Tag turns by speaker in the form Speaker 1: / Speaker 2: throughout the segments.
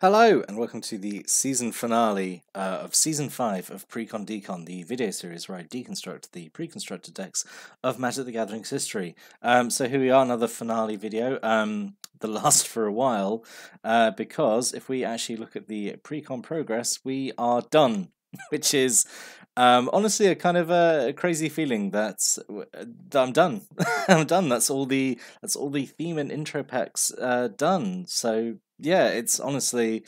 Speaker 1: Hello, and welcome to the season finale of Season 5 of Precon Decon, the video series where I deconstruct the pre-constructed decks of Magic the Gathering's history. So here we are, another finale video, the last for a while, because if we actually look at the Precon progress, we are done, which is honestly a kind of a crazy feeling that I'm done. I'm done. That's all the theme and intro packs done. So yeah, it's honestly,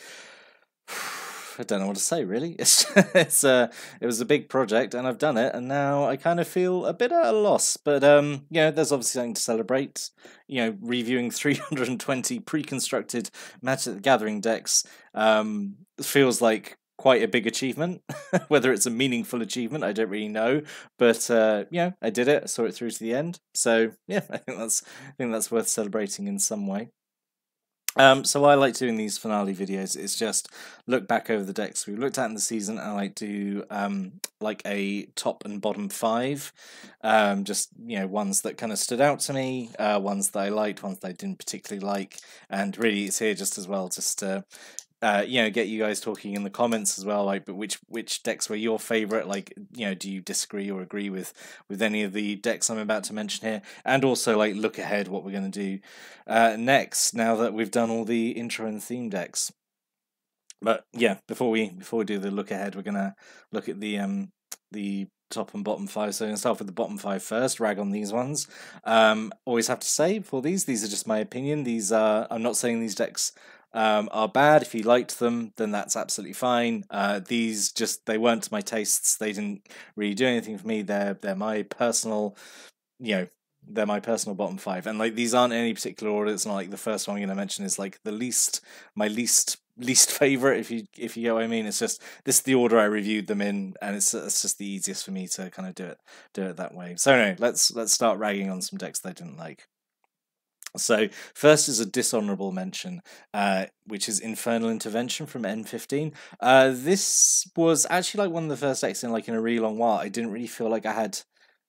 Speaker 1: I don't know what to say really. It was a big project and I've done it, and now I kind of feel a bit at a loss. But there's obviously something to celebrate. Reviewing 320 pre-constructed Magic the Gathering decks feels like quite a big achievement. Whether it's a meaningful achievement, I don't really know. But I did it. I saw it through to the end. So yeah, I think that's worth celebrating in some way. So I like doing these finale videos is just look back over the decks we've looked at in the season, and I like do like a top and bottom five, just ones that kind of stood out to me, ones that I liked, ones that I didn't particularly like, and really it's here just as well just to get you guys talking in the comments as well, like, but which decks were your favorite? Like, do you disagree or agree with any of the decks I'm about to mention here? And also, like, look ahead what we're going to do next, now that we've done all the intro and theme decks. But yeah, before we do the look ahead, we're gonna look at the top and bottom five. So I'm gonna start with the bottom five first, rag on these ones. Always have to say for these are just my opinion. I'm not saying these decks are bad. If you liked them, then that's absolutely fine. They weren't to my tastes. They didn't really do anything for me. They're my personal, they're my personal bottom five, and like these aren't in any particular order. It's not like the first one I'm going to mention is like my least favorite. If you get what I mean, it's just this is the order I reviewed them in, and it's just the easiest for me to kind of do it that way. So anyway, let's start ragging on some decks that I didn't like. So first is a dishonorable mention, which is Infernal Intervention from N15. This was actually like one of the first decks in a really long while. I didn't really feel like I had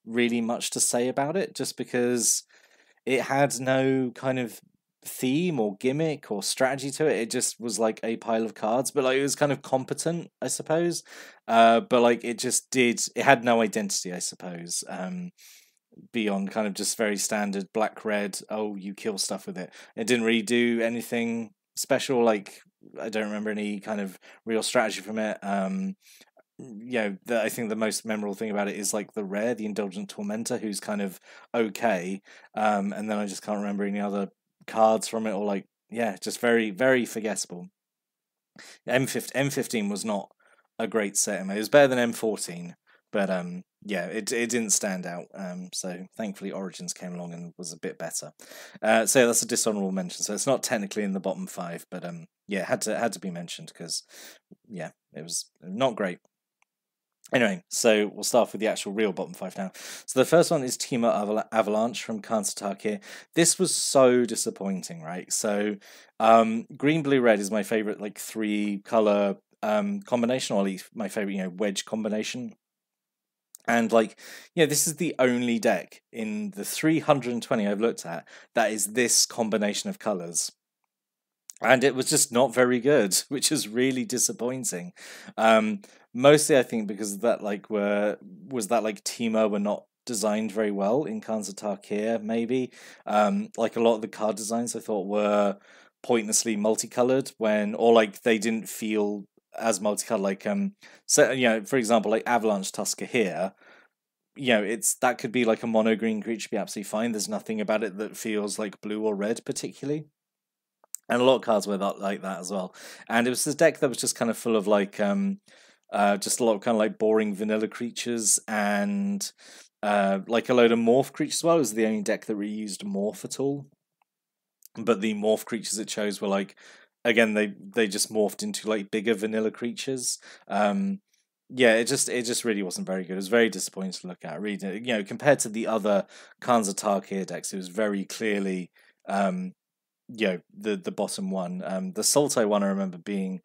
Speaker 1: really much to say about it, just because it had no kind of theme or gimmick or strategy to it. It just was like a pile of cards, but like it was kind of competent, I suppose. But like it had no identity, I suppose. Beyond kind of just very standard black red, oh, you kill stuff with it. It didn't really do anything special. Like, I don't remember any kind of real strategy from it. I think the most memorable thing about it is like the Indulgent Tormentor, who's kind of okay, and then I just can't remember any other cards from it, or just very, very forgettable. M15 was not a great set. It was better than M14, but it didn't stand out. So thankfully Origins came along and was a bit better. So that's a dishonorable mention. So it's not technically in the bottom five, but had to be mentioned because it was not great. Anyway, so we'll start with the actual real bottom five now. So the first one is Temur Avalanche from Karnataka. This was so disappointing, right? So green, blue, red is my favorite three color combination, or at least my favorite wedge combination. And this is the only deck in the 320 I've looked at that is this combination of colors. And it was just not very good, which is really disappointing. Mostly, I think, because that Temur were not designed very well in Karnataka, maybe. A lot of the card designs I thought were pointlessly multicolored or they didn't feel as multicolored. For example, like Avalanche Tusker here. That could be like a mono green creature, be absolutely fine. There's nothing about it that feels like blue or red particularly. And a lot of cards were like that as well. And it was this deck that was just kind of full of just a lot of kind of boring vanilla creatures and a load of morph creatures as well. It was the only deck that really used morph at all. But the morph creatures it chose were again, they just morphed into bigger vanilla creatures. It just really wasn't very good. It was very disappointing to look at. Really, compared to the other Karnataka decks, it was very clearly the bottom one. The Sultai one I remember being,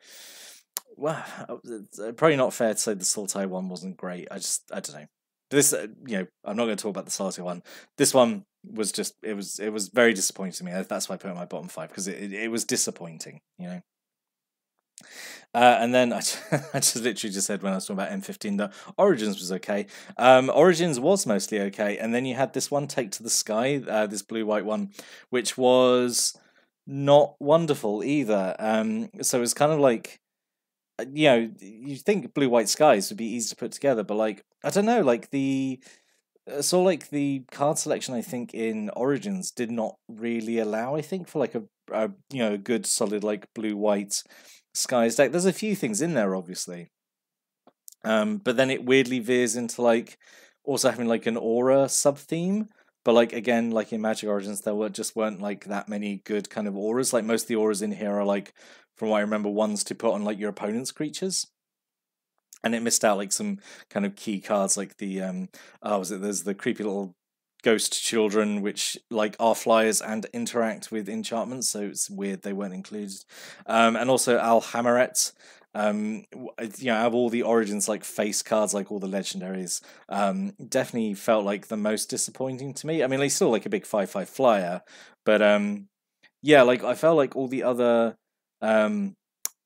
Speaker 1: well, it's probably not fair to say the Sultai one wasn't great. I don't know. This, I'm not going to talk about the Sultai one. This one was just, it was very disappointing to me. That's why I put it in my bottom five, because it was disappointing, And then I just literally just said when I was talking about M15 that Origins was okay. Origins was mostly okay, and then you had this one, Take to the Sky, this blue-white one, which was not wonderful either. So it's kind of like, you think blue-white skies would be easy to put together, but like I don't know, like like the card selection I think in Origins did not really allow, I think, for like a good solid like blue-white skies deck. There's a few things in there, obviously, but then it weirdly veers into like also having like an aura sub theme. But like again, like in Magic Origins, weren't like that many good kind of auras. Like most of the auras in here are like, from what I remember, ones to put on like your opponent's creatures. And it missed out like some kind of key cards, like there's the creepy little ghost children, which like are flyers and interact with enchantments, so it's weird they weren't included. And also Alhammaret. Out of all the Origins like face cards, like all the legendaries, definitely felt like the most disappointing to me. I mean, he's still like a big 5/5 flyer, but yeah, like I felt like um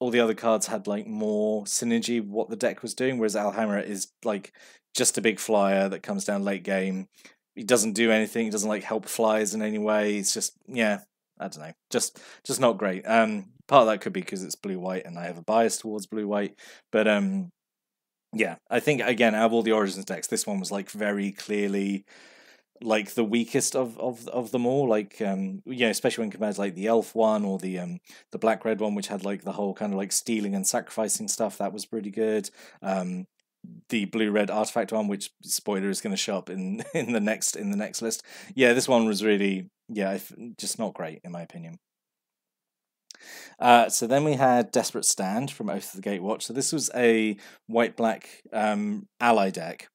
Speaker 1: all the other cards had like more synergy with what the deck was doing, whereas Alhammer is like just a big flyer that comes down late game. He doesn't do anything. He doesn't like help flyers in any way. It's just, yeah, I don't know, just not great. Part of that could be because it's blue white and I have a bias towards blue white, but yeah, I think again out of all the Origins decks, this one was like very clearly like the weakest of them all, like especially when compared to like the elf one or the black red one, which had like the whole kind of like stealing and sacrificing stuff. That was pretty good. The blue red artifact one, which spoiler is going to show up in the next list. Yeah, this one was really just not great in my opinion. So then we had Desperate Stand from Oath of the Gatewatch. So this was a white-black ally deck.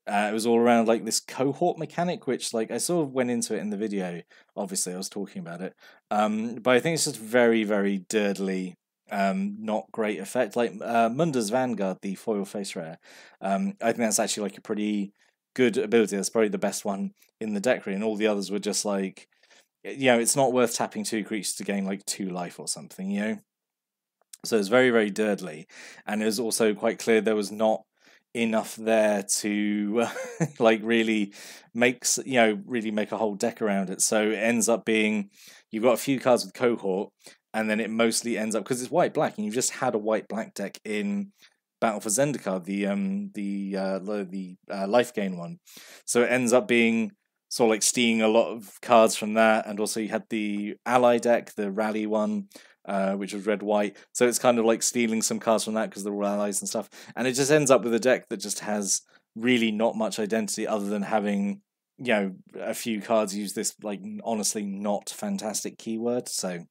Speaker 1: It was all around like this cohort mechanic, which like I sort of went into it in the video. Obviously, I was talking about it, but I think it's just very, very dirtily not great effect. Like Munda's Vanguard, the foil face rare, I think that's actually like a pretty good ability. That's probably the best one in the deck, really, and all the others were just like, it's not worth tapping 2 creatures to gain like 2 life or something, So it's very, very dirtly, and it was also quite clear there was not enough there to like really really make a whole deck around it. So it ends up being you've got a few cards with cohort, and then it mostly ends up because it's white black, and you've just had a white black deck in Battle for Zendikar, the life gain one. So it ends up being sort of like stealing a lot of cards from that, and also you had the ally deck, the rally one, which was red-white. So it's kind of like stealing some cards from that because they're all allies and stuff. And it just ends up with a deck that just has really not much identity other than having, a few cards use this, like, honestly not fantastic keyword. So,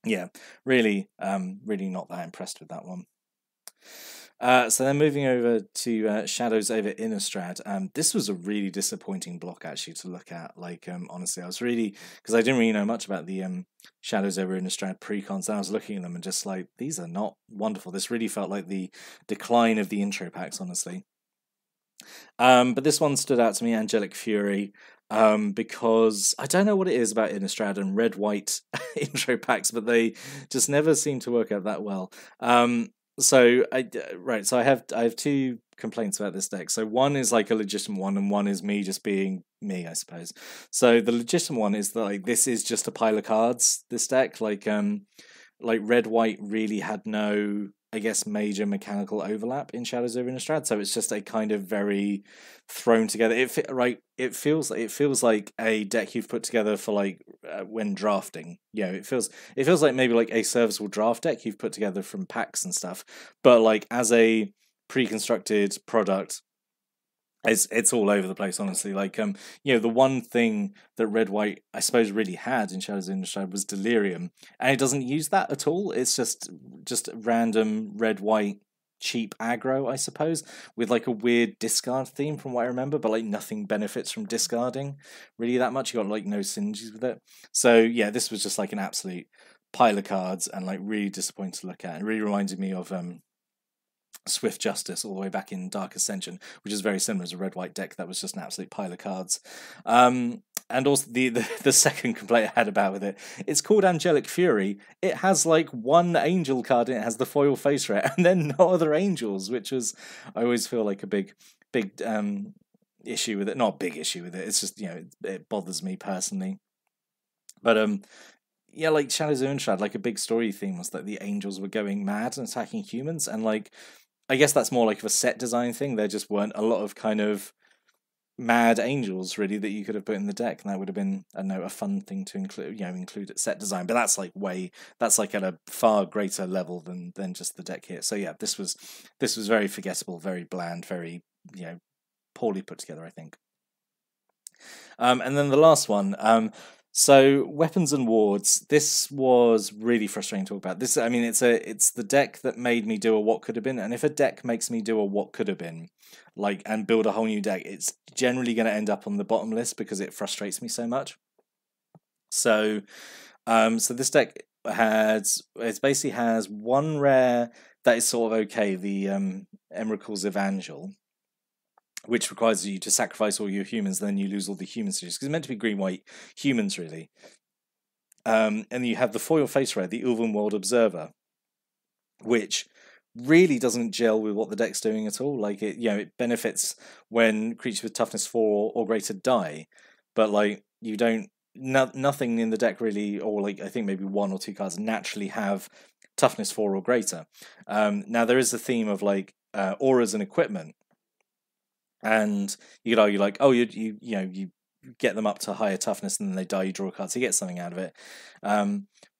Speaker 1: yeah, really, really not that impressed with that one. So then moving over to Shadows over Innistrad. This was a really disappointing block actually to look at. Like honestly, I was really, because I didn't really know much about the Shadows over Innistrad precons, and I was looking at them and just like, these are not wonderful. This really felt like the decline of the intro packs, honestly. But this one stood out to me, Angelic Fury, because I don't know what it is about Innistrad and red-white intro packs, but they just never seem to work out that well. So I have 2 complaints about this deck. So one is like a legitimate one, and one is me just being me, I suppose. So the legitimate one is that like this is just a pile of cards. This deck, like red white really had no, I guess, major mechanical overlap in Shadows over Innistrad. So it's just a kind of very thrown together. It feels like a deck you've put together for like when drafting. It feels like maybe like a serviceable draft deck you've put together from packs and stuff. But like as a pre-constructed product, it's all over the place, honestly. Like the one thing that red white I suppose really had in Shadows of Innistrad was Delirium, and it doesn't use that at all. It's just random red white cheap aggro, I suppose, with like a weird discard theme from what I remember, but like nothing benefits from discarding really that much. You got like no synergies with it. So yeah, this was just like an absolute pile of cards and like really disappointing to look at. It really reminded me of Swift Justice all the way back in Dark Ascension, which is very similar as a red-white deck that was just an absolute pile of cards. and also the second complaint I had about with it, it's called Angelic Fury. It has like one angel card in it, has the foil face rare, and then no other angels, which was, I always feel like a big issue with it. Not a big issue with it. It's just, it bothers me personally. But yeah, like Shadows of Innistrad, like a big story theme was that the angels were going mad and attacking humans, and like I guess that's more like of a set design thing. There just weren't a lot of kind of mad angels really that you could have put in the deck, and that would have been, I don't know, a fun thing to include at set design. But that's like at a far greater level than just the deck here. So yeah, this was very forgettable, very bland, very poorly put together, I think. And then the last one. So weapons and wards. This was really frustrating to talk about. This, I mean, it's the deck that made me do a what could have been. And if a deck makes me do a what could have been, like, and build a whole new deck, it's generally going to end up on the bottom list because it frustrates me so much. So, so this deck basically has one rare that is sort of okay, the Emrakul's Evangel, which requires you to sacrifice all your humans, then you lose all the human series, because it's meant to be green-white humans, really. And you have the foil face rare, the Ulven World Observer, which really doesn't gel with what the deck's doing at all. Like, it benefits when creatures with toughness 4 or greater die, but like you don't, nothing in the deck really, or like I think maybe 1 or 2 cards naturally have toughness 4 or greater. Now there is a theme of like auras and equipment. And you could argue like, oh, you get them up to higher toughness and then they die, you draw a card, so you get something out of it.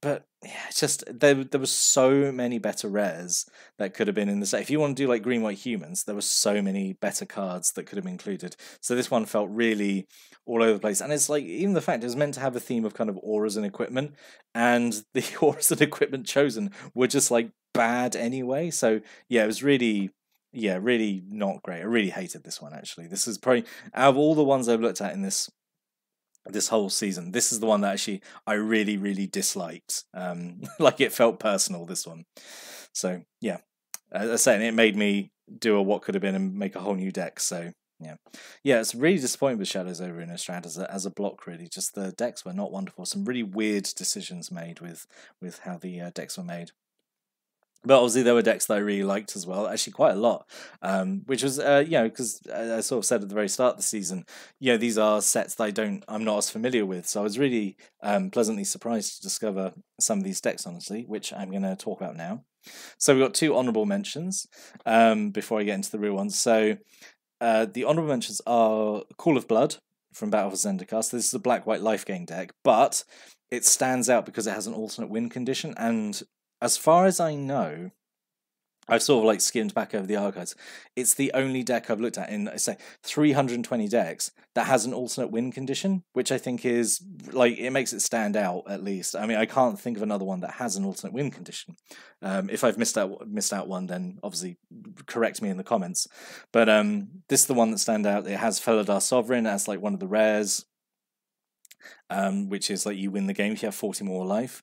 Speaker 1: But yeah, it's just there were so many better rares that could have been in the set. If you want to do like green white humans, there were so many better cards that could have been included. So this one felt really all over the place. And it's like, even the fact it was meant to have a theme of kind of auras and equipment, and the auras and equipment chosen were just like bad anyway. So yeah, it was really not great. I really hated this one, actually. This is probably, out of all the ones I've looked at in this whole season, this is the one that actually I really, really disliked. Like, it felt personal, this one. So yeah, as I say, it made me do a what could have been and make a whole new deck. So yeah, it's really disappointing with Shadows over Innistrad as a block. Really, just the decks were not wonderful. Some really weird decisions made with how the decks were made. But obviously there were decks that I really liked as well, actually quite a lot, which was, because I sort of said at the very start of the season, these are sets that I'm not as familiar with, so I was really pleasantly surprised to discover some of these decks, honestly, which I'm going to talk about now. So we've got 2 honourable mentions before I get into the real ones. So the honourable mentions are Call of Blood from Battle for Zendikar. So this is a black-white life gain deck, but it stands out because it has an alternate win condition, and as far as I know, I've sort of like skimmed back over the archives. It's the only deck I've looked at in, say, 320 decks that has an alternate win condition, which I think is, like, it makes it stand out, at least. I mean, I can't think of another one that has an alternate win condition. If I've missed out one, then obviously correct me in the comments. But this is the one that stands out. It has Felidar Sovereign as like one of the rares. Which is like you win the game if you have 40 more life,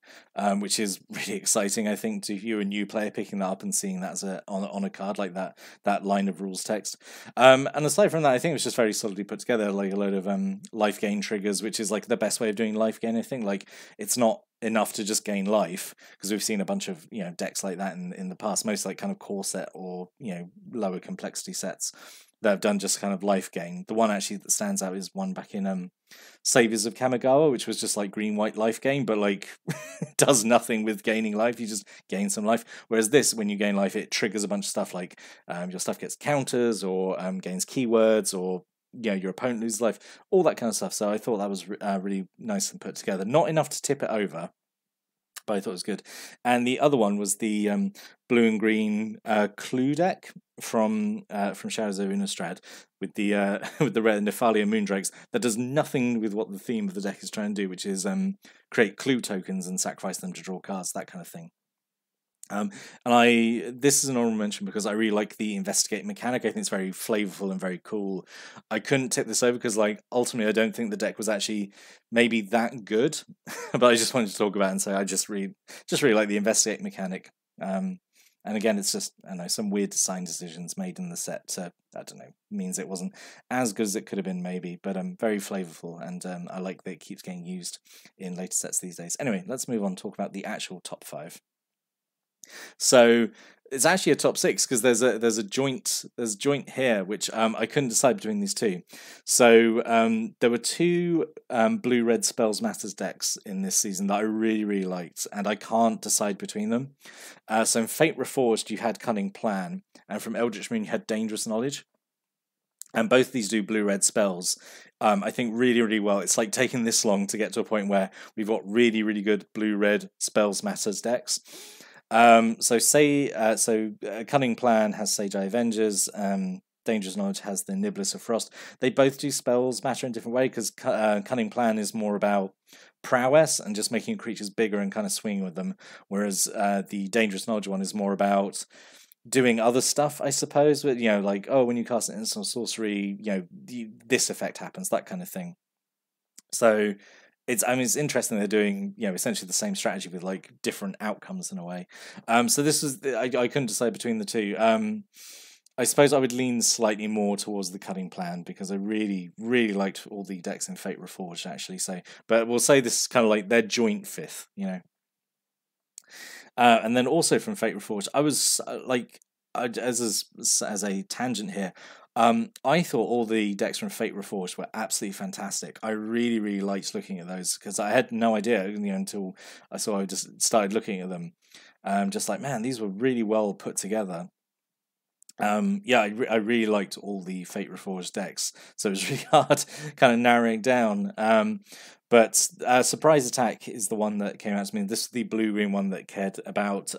Speaker 1: which is really exciting, I think, to you, a new player picking that up and seeing that as on a card like that line of rules text. And aside from that, I think it was just very solidly put together, like a load of life gain triggers, which is like the best way of doing life gain, I think. Like, it's not enough to just gain life, because we've seen a bunch of decks like that in the past, most like kind of core set or lower complexity sets that have done just kind of life gain. The one actually that stands out is one back in Saviors of Kamigawa, which was just like green-white life gain, but like does nothing with gaining life. You just gain some life. Whereas this, when you gain life, it triggers a bunch of stuff, like your stuff gets counters or gains keywords, or your opponent loses life, all that kind of stuff. So I thought that was really nice and put together. Not enough to tip it over, but I thought it was good. And the other one was the blue and green Clue deck from Shadows over Innistrad with the red Nephalia Moondrakes, that does nothing with what the theme of the deck is trying to do, which is create clue tokens and sacrifice them to draw cards, that kind of thing. And this is an honorable mention because I really like the investigate mechanic. I think it's very flavorful and very cool. I couldn't tip this over because, like, ultimately I don't think the deck was actually maybe that good, but I just wanted to talk about it and say I just really like the investigate mechanic. And again, it's just, I don't know, some weird design decisions made in the set. So I don't know, means it wasn't as good as it could have been maybe, but very flavorful, and I like that it keeps getting used in later sets these days. Anyway, let's move on and talk about the actual top 5. So it's actually a top 6 because there's a joint here which I couldn't decide between these two. So there were 2 blue red spells matters decks in this season that I really liked, and I can't decide between them. So in Fate Reforged you had Cunning Plan, and from Eldritch Moon you had Dangerous Knowledge. And both these do blue-red spells, I think really well. It's like taking this long to get to a point where we've got really good blue-red spells matters decks. Cunning Plan has Sage Eye Avengers. Dangerous Knowledge has the Niblis of Frost. They both do spells matter in a different way, because Cunning Plan is more about prowess and just making creatures bigger and kind of swinging with them, whereas the Dangerous Knowledge one is more about doing other stuff, I suppose, but like, oh, when you cast an instant sorcery, this effect happens, that kind of thing. So it's interesting they're doing essentially the same strategy with like different outcomes in a way. So this was I couldn't decide between the two. I suppose I would lean slightly more towards the Cunning Plan because I really liked all the decks in Fate Reforged actually. So, but we'll say this is kind of like their joint 5th, And then also from Fate Reforged, I was as a tangent here, I thought all the decks from Fate Reforged were absolutely fantastic. I really liked looking at those because I had no idea until I just started looking at them. Just like, man, these were really well put together. I really liked all the Fate Reforged decks, so it was really hard kind of narrowing down. But Surprise Attack is the one that came out to me. This is the blue-green one that cared about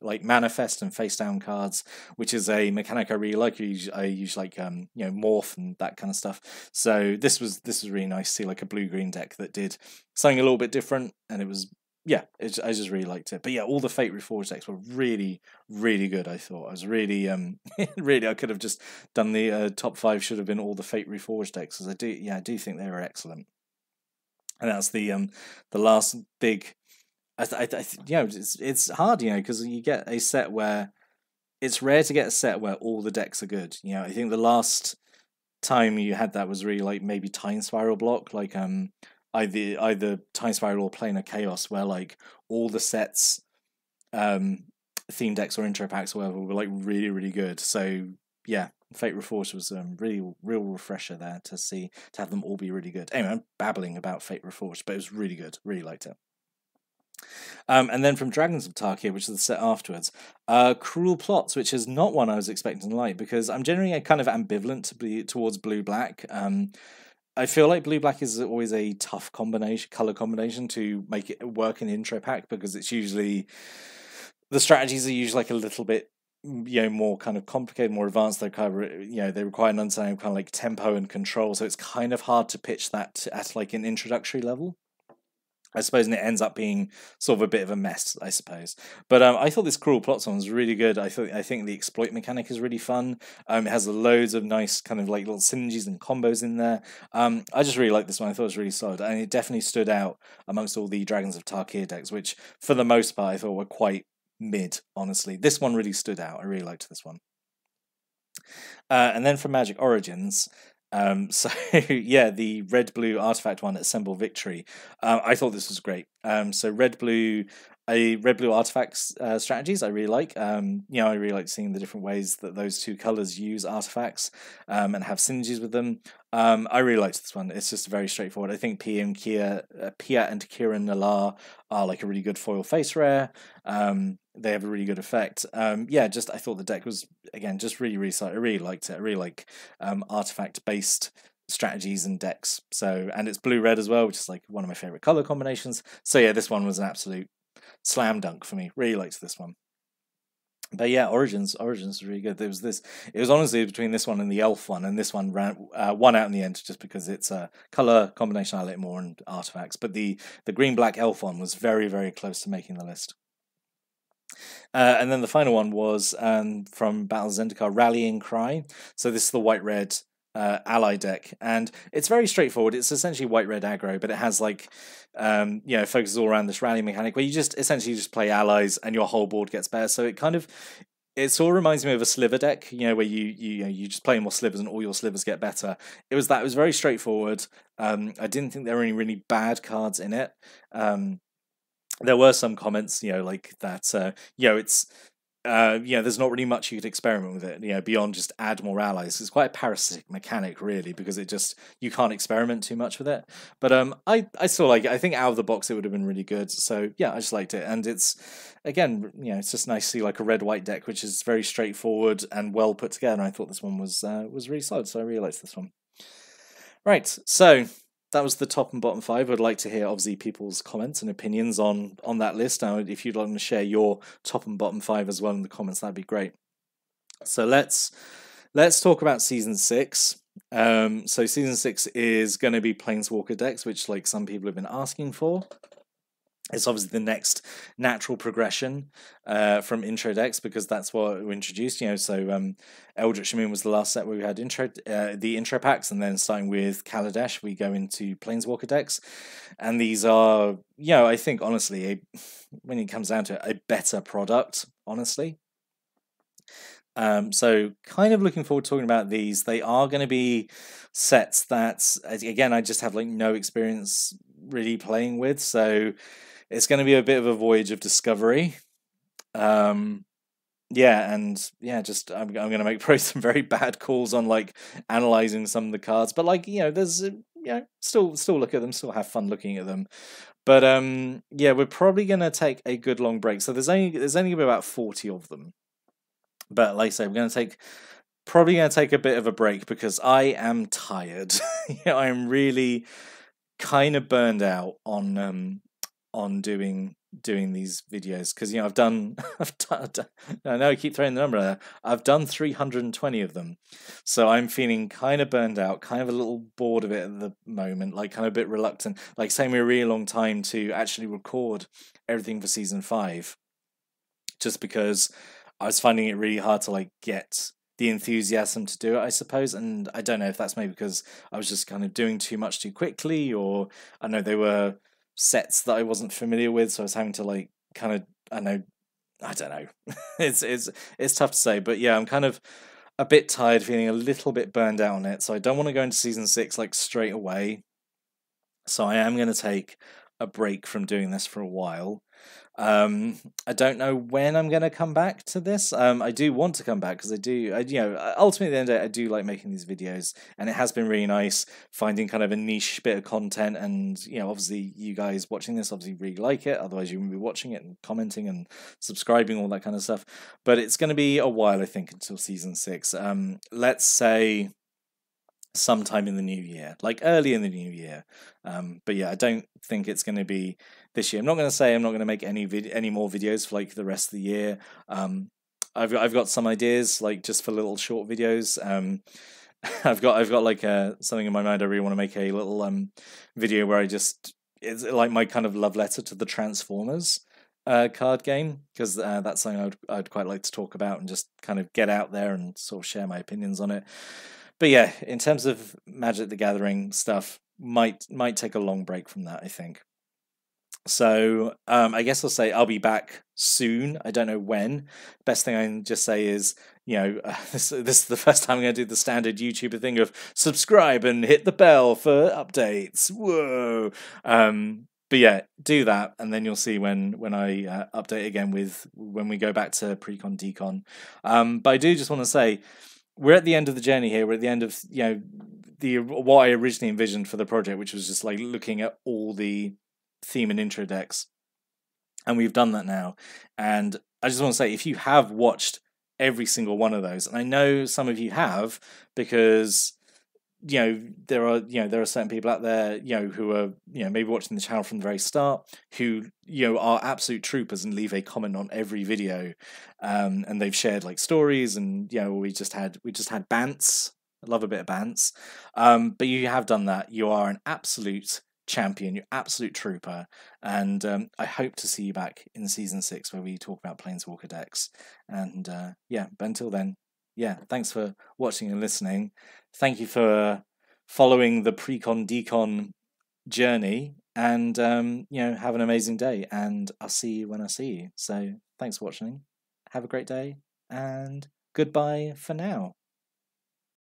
Speaker 1: like Manifest and Face Down cards, which is a mechanic I really like. I use like Morph and that kind of stuff. So this was really nice to see like a blue-green deck that did something a little bit different, and it was. I just really liked it. But yeah, all the Fate Reforged decks were really good, I thought. I was really, really, I could have just done the top 5 should have been all the Fate Reforged decks, because I do think they were excellent. And that's the last big, it's hard, because you get a set where, it's rare to get a set where all the decks are good. I think the last time you had that was really like maybe Time Spiral block, like either Time Spiral or Planar Chaos, where like all the sets, theme decks or intro packs or whatever were like really good. So yeah, Fate Reforged was real refresher there to have them all be really good. Anyway, I'm babbling about Fate Reforged, but it was really good. Really liked it. And then from Dragons of Tarkir, which is the set afterwards, Cruel Plots, which is not one I was expecting to like, because I'm generally kind of ambivalent towards blue-black. I feel like blue-black is always a tough color combination to make it work in intro pack, because it's usually, the strategies are usually like a little bit more kind of complicated, more advanced. They kind of, they require an understanding of kind of like tempo and control, so it's kind of hard to pitch that at like an introductory level, I suppose, and it ends up being sort of a bit of a mess, I suppose. But I thought this Cruel Plots one was really good. I think the exploit mechanic is really fun. It has loads of nice kind of like little synergies and combos in there. I just really like this one. I thought it was really solid, and it definitely stood out amongst all the Dragons of Tarkir decks, which for the most part I thought were quite mid, honestly. This one really stood out. I really liked this one. And then for Magic Origins, so yeah, the red-blue artifact one, Assemble Victory. I thought this was great. So red-blue artifacts strategies I really like. I really like seeing the different ways that those two colors use artifacts and have synergies with them. I really liked this one. It's just very straightforward. I think Pia and Kira Nalaar are like a really good foil face rare. They have a really good effect. I thought the deck was, again, just really solid. I really liked it. I really like artifact based strategies and decks. So, and it's blue-red as well, which is like one of my favorite color combinations. So yeah, this one was an absolute slam dunk for me. Really liked this one. But yeah, Origins was really good. It was honestly between this one and the Elf one, and this one won out in the end just because it's a color combination I like more, and artifacts. But the green-black Elf one was very close to making the list. And then the final one was from Battle of Zendikar, Rallying Cry. So this is the white-red ally deck, and it's very straightforward. It's essentially white-red aggro, but it has like it focuses all around this rally mechanic where you just essentially just play allies and your whole board gets better. So it sort of reminds me of a sliver deck, where you just play more slivers and all your slivers get better. It was very straightforward. I didn't think there were any really bad cards in it. There were some comments, like that. It's there's not really much you could experiment with it, beyond just add more allies. It's quite a parasitic mechanic, really, because you can't experiment too much with it. But I still like it. I think out of the box it would have been really good. So yeah, I just liked it, and it's it's just nice to see like a red-white deck, which is very straightforward and well put together. And I thought this one was really solid, so I really liked this one. Right, so that was the top and bottom five. I'd like to hear, obviously, people's comments and opinions on that list. Now, if you'd like to share your top and bottom five as well in the comments, that'd be great. So let's talk about Season 6. So Season 6 is going to be Planeswalker decks, which like some people have been asking for. It's obviously the next natural progression from intro decks, because that's what we introduced. So Eldritch Moon was the last set where we had the intro packs, and then starting with Kaladesh, we go into Planeswalker decks, and these are, I think honestly, when it comes down to it, a better product, honestly. So kind of looking forward to talking about these. They are going to be sets that, again, I just have like no experience really playing with, so it's going to be a bit of a voyage of discovery. I'm going to make probably some very bad calls on like analyzing some of the cards, but like there's still look at them, still have fun looking at them. But we're probably going to take a good long break. So there's only going to be about 40 of them. But like I say, we're probably going to take a bit of a break because I am tired. I'm really kind of burned out on doing these videos, because I've done I know I keep throwing the number there. I've done 320 of them, so I'm feeling kind of burned out, kind of a little bored of it at the moment, like kind of a bit reluctant, like it's taking me a really long time to actually record everything for Season 5, just because I was finding it really hard to like get the enthusiasm to do it, I suppose. And I don't know if that's maybe because I was just kind of doing too much too quickly, or I know they were sets that I wasn't familiar with, so I was having to like kind of I don't know. it's tough to say, but yeah, I'm kind of a bit tired, feeling a little bit burned out on it. So I don't want to go into Season 6 like straight away. So I am going to take a break from doing this for a while. I don't know when I'm going to come back to this. I do want to come back because ultimately at the end of the day, I do like making these videos, and it has been really nice finding kind of a niche bit of content. And obviously you guys watching this obviously really like it, otherwise you wouldn't be watching it and commenting and subscribing, all that kind of stuff. But it's going to be a while, I think, until Season 6. Let's say sometime in the new year, like early in the new year. But yeah, I don't think it's going to be this year. I'm not going to say I'm not going to make any more videos for like the rest of the year. I've got some ideas, like just for little short videos. I've got like something in my mind. I really want to make a little video where it's like my kind of love letter to the Transformers card game, because that's something I'd quite like to talk about and just kind of get out there and sort of share my opinions on it. But yeah, in terms of Magic the Gathering stuff, might take a long break from that, I think. So I guess I'll say I'll be back soon. I don't know when. Best thing I can just say is, this is the first time I'm going to do the standard YouTuber thing of subscribe and hit the bell for updates. Whoa. But yeah, do that, and then you'll see when I update again when we go back to Precon Decon. But I do just want to say, we're at the end of the journey here. We're at the end of what I originally envisioned for the project, which was just like looking at all the theme and intro decks, and we've done that now. And I just want to say, if you have watched every single one of those, and I know some of you have, because there are certain people out there who are maybe watching the channel from the very start, who are absolute troopers and leave a comment on every video, and they've shared like stories, and we just had bants. I love a bit of bants, but you have done that. You are an absolute champion, you're absolute trooper, and I hope to see you back in Season 6 where we talk about Planeswalker decks. And but until then, yeah, thanks for watching and listening. Thank you for following the Precon Decon journey, and have an amazing day. And I'll see you when I see you. So thanks for watching. Have a great day, and goodbye for now.